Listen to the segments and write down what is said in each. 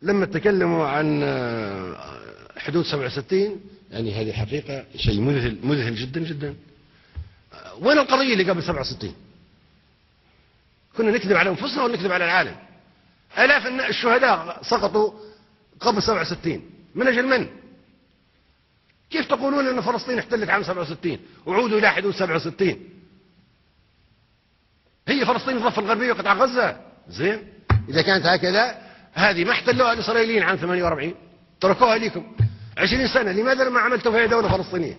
لما تكلموا عن حدود 67، يعني هذه حقيقة شيء مذهل جدا جدا. وين القضية اللي قبل 67؟ كنا نكذب على أنفسنا ونكذب على العالم. آلاف الشهداء سقطوا قبل 67 من أجل من؟ كيف تقولون أن فلسطين احتلت عام 67 وعودوا إلى حدود 67؟ هي فلسطين الضفة الغربية وقطاع غزة. زين، إذا كانت هكذا هذه ما احتلوها الإسرائيليين عام 48، تركوها لكم 20 سنة. لماذا ما عملتوا فيها دولة فلسطينية؟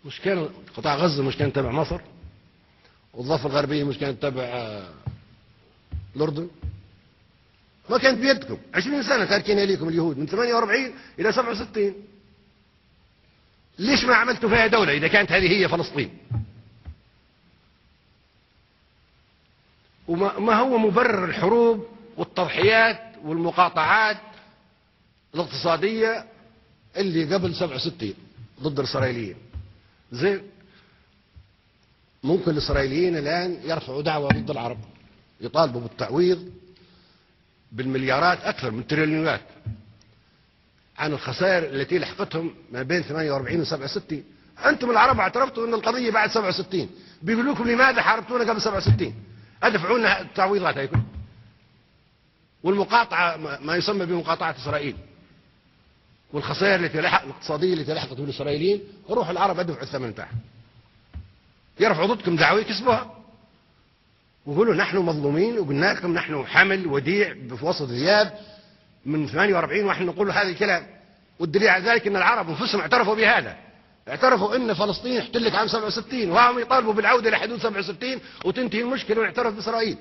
مش كان قطاع غزة مش كان تبع مصر، والضفة الغربية مش كانت تبع الأردن؟ ما كانت بيدكم. 20 سنة تاركينها لكم اليهود من 48 إلى 67. ليش ما عملتوا فيها دولة إذا كانت هذه هي فلسطين؟ وما هو مبرر الحروب والتضحيات والمقاطعات الاقتصادية اللي قبل 67 ضد الإسرائيليين؟ زين، ممكن الإسرائيليين الآن يرفعوا دعوة ضد العرب، يطالبوا بالتعويض بالمليارات أكثر من تريليونات عن الخسائر التي لحقتهم ما بين 48 و 67. أنتم العرب اعترفتوا أن القضية بعد 67، بيقولوا لكم لماذا حاربتونا قبل 67؟ أدفعوا لنا التعويضات هيكم والمقاطعة ما يسمى بمقاطعة إسرائيل والخسائر الاقتصادية التي لحقت بالإسرائيليين. روحوا العرب أدفعوا الثمن تاعها، يرفعوا ضدكم دعوة يكسبوها ويقولوا نحن مظلومين وقلنا لكم نحن حمل وديع بوسط ذياب من 48 ونحن نقول هذا الكلام. والدليل على ذلك ان العرب انفسهم اعترفوا بهذا، اعترفوا ان فلسطين احتلت عام 67 وهم يطالبوا بالعوده الى حدود 67 وتنتهي المشكله ونعترف باسرائيل.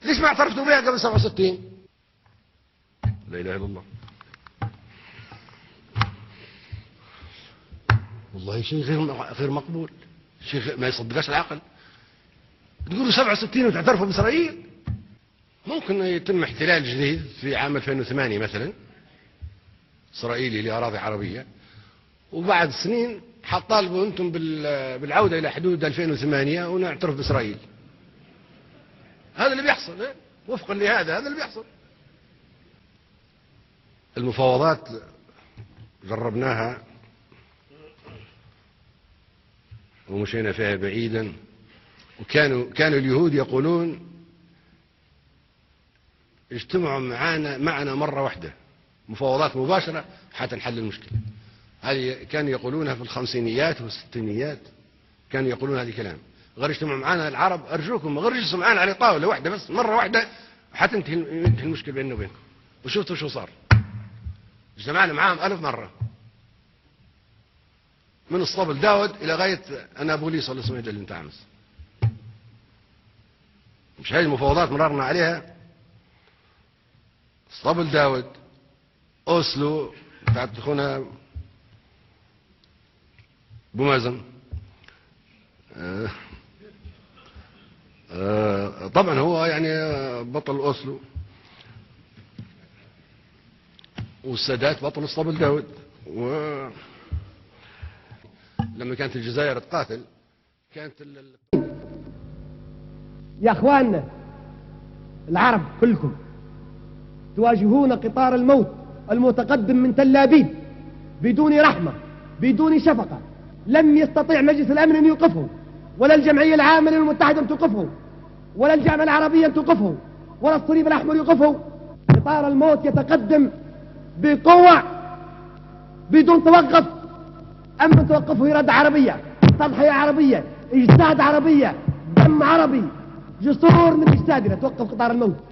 ليش ما اعترفتوا بها قبل 67؟ لا اله الا الله. والله شيء غير مقبول، شيء ما يصدقش العقل. تقولوا 67 وتعترفوا بإسرائيل؟ ممكن يتم احتلال جديد في عام 2008 مثلا إسرائيلي لأراضي عربية، وبعد سنين حطالبوا أنتم بالعودة إلى حدود 2008 ونعترف بإسرائيل. هذا اللي بيحصل. وفقا لهذا اللي بيحصل. المفاوضات جربناها ومشينا فيها بعيدا، وكانوا اليهود يقولون اجتمعوا معنا مرة واحدة مفاوضات مباشرة حتى نحل المشكلة. هذه كانوا يقولونها في الخمسينيات والستينيات، كانوا يقولون هذه كلام. غير اجتمعوا معنا العرب، أرجوكم غير اجلسوا معنا على طاولة واحدة بس مرة واحدة حتى ينتهي المشكلة بيننا وبينكم. وشفتوا شو صار؟ اجتمعنا معاهم 1000 مرة، من اسطبل داود إلى غاية أنابوليس ولا اسمه اللي انت عامس. مش هذه المفاوضات مررنا عليها؟ اسطبل داود، أوسلو بتاعت أخونا بومازن، طبعا هو يعني بطل أوسلو، والسادات بطل اسطبل داود. لما كانت الجزائر تقاتل كانت يا اخواننا العرب كلكم تواجهون قطار الموت المتقدم من تل أبيب بدون رحمة بدون شفقة. لم يستطيع مجلس الأمن أن يوقفه، ولا الجمعية العامة المتحدة أن توقفه، ولا الجامعة العربية أن توقفه، ولا الصليب الأحمر يوقفه. قطار الموت يتقدم بقوة بدون توقف. أما توقفه إرادة عربية، تضحية عربية، اجتهاد عربية، دم عربي، جسور من اجتهادنا توقف قطار الموت.